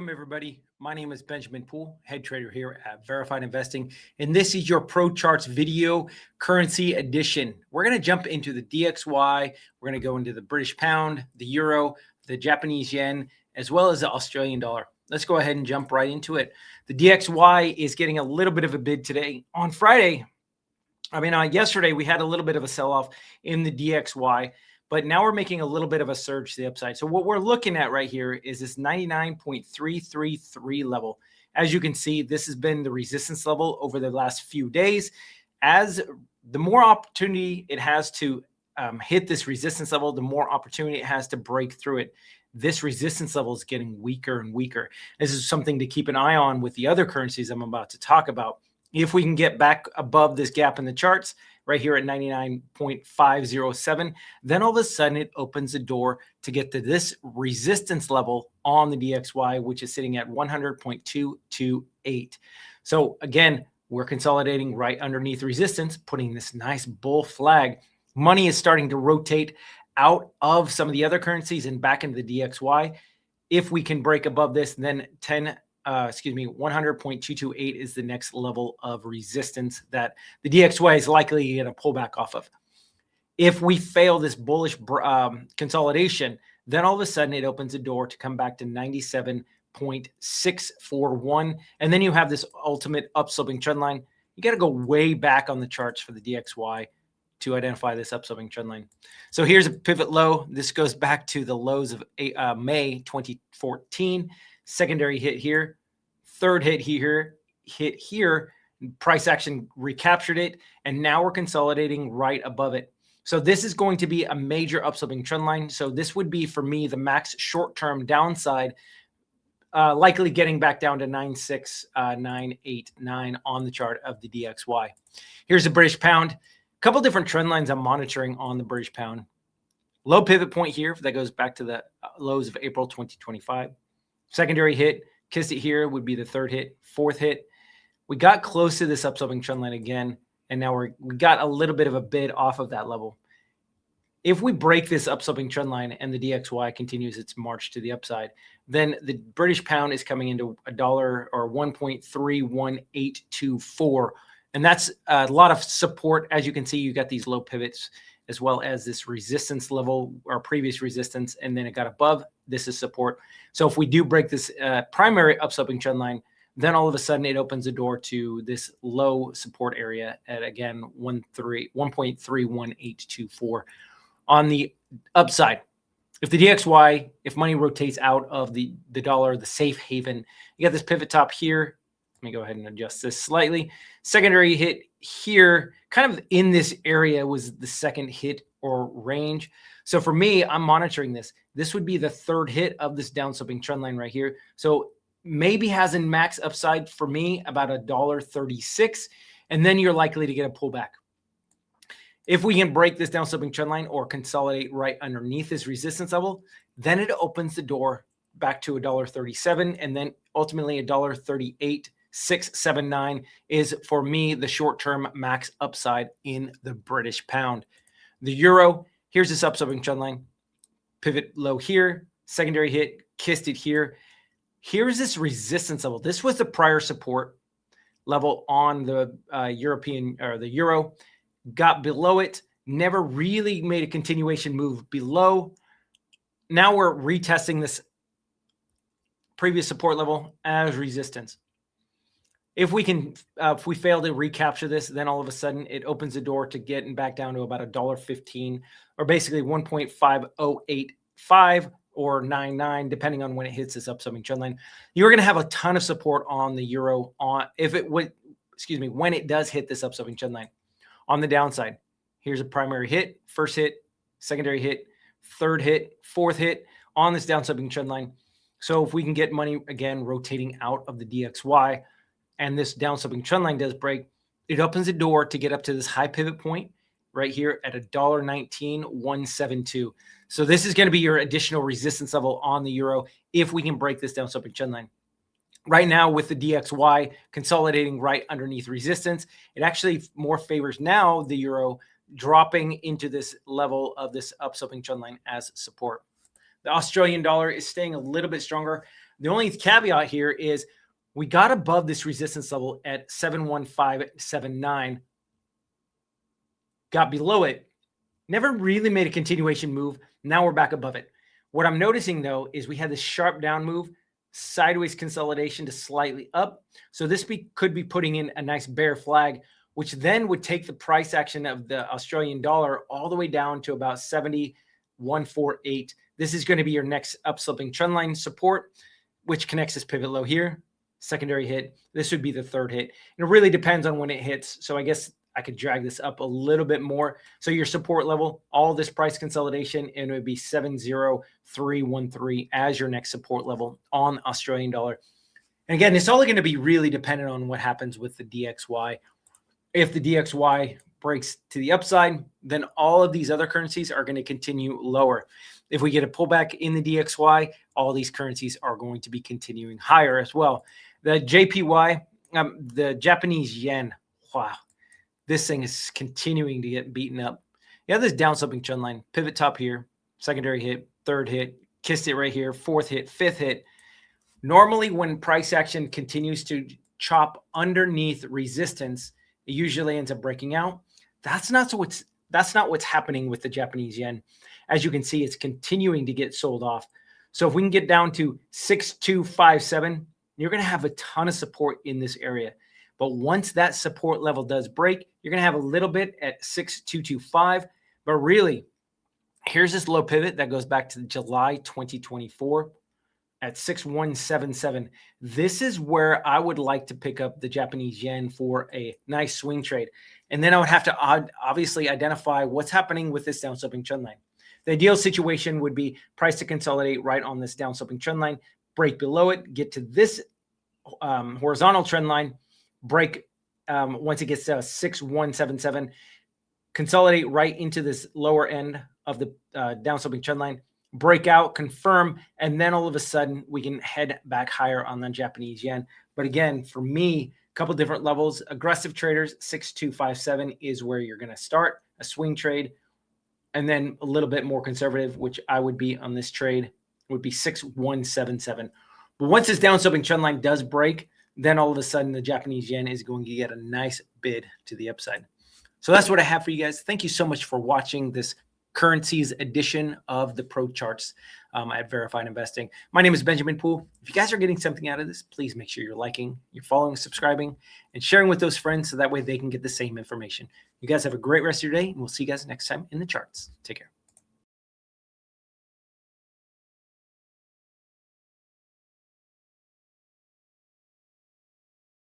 Welcome, everybody. My name is Benjamin Poole, head trader here at Verified Investing, and this is your Pro Charts video currency edition. We're going to jump into the DXY. We're going to go into the British pound, the euro, the Japanese yen, as well as the Australian dollar. Let's go ahead and jump right into it. The DXY is getting a little bit of a bid today. On Friday, yesterday we had a little bit of a sell-off in the DXY. But now we're making a little bit of a surge to the upside. So what we're looking at right here is this 99.333 level. As you can see, this has been the resistance level over the last few days. As the more opportunity it has to hit this resistance level, the more opportunity it has to break through it. This resistance level is getting weaker and weaker. This is something to keep an eye on with the other currencies I'm about to talk about. If we can get back above this gap in the charts, right here at 99.507, then all of a sudden it opens the door to get to this resistance level on the DXY, which is sitting at 100.228. So again, we're consolidating right underneath resistance, putting this nice bull flag. Money is starting to rotate out of some of the other currencies and back into the DXY. If we can break above this, then 100.228 is the next level of resistance that the DXY is likely going to pull back off of. If we fail this bullish consolidation, then all of a sudden it opens the door to come back to 97.641. And then you have this ultimate upsloping trend line. You got to go way back on the charts for the DXY to identify this upsloping trend line. So here's a pivot low. This goes back to the lows of May 2014. Secondary hit here, third hit here, price action recaptured it, and now we're consolidating right above it. So this is going to be a major upsloping trend line. So this would be, for me, the max short-term downside, likely getting back down to 96989 on the chart of the DXY. Here's the British pound. A couple different trend lines I'm monitoring on the British pound. Low pivot point here that goes back to the lows of April 2025. Secondary hit, kissed it here, would be the third hit. Fourth hit, we got close to this upsloping trend line again, and now we got a little bit of a bid off of that level. If we break this upsloping trend line and the DXY continues its march to the upside, then the British pound is coming into $1 or 1.31824, and that's a lot of support. As you can see, you got these low pivots as well as this resistance level or previous resistance, and then it got above. This is support. So if we do break this primary upsloping trend line, then all of a sudden it opens the door to this low support area at, again, 1.31824. On the upside, if the DXY, if money rotates out of the dollar, the safe haven, you got this pivot top here. Let me go ahead and adjust this slightly. Secondary hit here, kind of in this area, was the second hit or range. So for me, I'm monitoring this. This would be the third hit of this downsloping trend line right here. So maybe has a max upside for me about $1.36, and then you're likely to get a pullback. If we can break this downsloping trend line or consolidate right underneath this resistance level, then it opens the door back to $1.37, and then ultimately $1.38.679 is, for me, the short-term max upside in the British pound. The euro, here's this upsloping trend line, pivot low here, secondary hit, kissed it here. Here's this resistance level. This was the prior support level on the euro. Got below it, never really made a continuation move below. Now we're retesting this previous support level as resistance. If we fail to recapture this, then all of a sudden it opens the door to getting back down to about $1.15, or basically 1.5085 or 99, depending on when it hits this upsloping trend line. You're going to have a ton of support on the euro when it does hit this upsloping trend line. On the downside, here's a primary hit, first hit, secondary hit, third hit, fourth hit on this downsloping trend line. So if we can get money again rotating out of the DXY, and this downsloping trend line does break, it opens the door to get up to this high pivot point right here at $1.19.172. So this is going to be your additional resistance level on the euro if we can break this downsloping trend line. Right now with the DXY consolidating right underneath resistance, it actually more favors now the euro dropping into this level of this upsloping trend line as support. The Australian dollar is staying a little bit stronger. The only caveat here is we got above this resistance level at 71579, got below it, never really made a continuation move. Now we're back above it. What I'm noticing though is we had this sharp down move, sideways consolidation to slightly up. So this could be putting in a nice bear flag, which then would take the price action of the Australian dollar all the way down to about 70.148. This is going to be your next upsloping trendline support, which connects this pivot low here. Secondary hit. This would be the third hit. And it really depends on when it hits. So I guess I could drag this up a little bit more. So your support level, all this price consolidation, and it would be 70313 as your next support level on Australian dollar. And again, it's all going to be really dependent on what happens with the DXY. If the DXY breaks to the upside, then all of these other currencies are going to continue lower. If we get a pullback in the DXY, all these currencies are going to be continuing higher as well. The JPY, the Japanese yen, wow. This thing is continuing to get beaten up. You have this downsloping trend line, pivot top here, secondary hit, third hit, kissed it right here, fourth hit, fifth hit. Normally when price action continues to chop underneath resistance, it usually ends up breaking out. That's not what's happening with the Japanese yen. As you can see, it's continuing to get sold off. So if we can get down to 6257, you're going to have a ton of support in this area. But once that support level does break, you're going to have a little bit at 6225. But really, here's this low pivot that goes back to July 2024 at 6177. This is where I would like to pick up the Japanese yen for a nice swing trade. And then I would have to obviously identify what's happening with this downsloping trend line. The ideal situation would be price to consolidate right on this downsloping trend line, break below it, get to this horizontal trend line, break once it gets to 6177, consolidate right into this lower end of the downsloping trend line, break out, confirm, and then all of a sudden we can head back higher on the Japanese yen. But again, for me, a couple different levels. Aggressive traders, 6257 is where you're going to start a swing trade. And then a little bit more conservative, which I would be on this trade, would be 6177. But once this downsloping trend line does break, then all of a sudden the Japanese yen is going to get a nice bid to the upside. So that's what I have for you guys. Thank you so much for watching this currencies edition of the Pro Charts at Verified Investing. My name is Benjamin Poole. If you guys are getting something out of this, please make sure you're liking, you're following, subscribing, and sharing with those friends so that way they can get the same information. You guys have a great rest of your day, and we'll see you guys next time in the charts. Take care.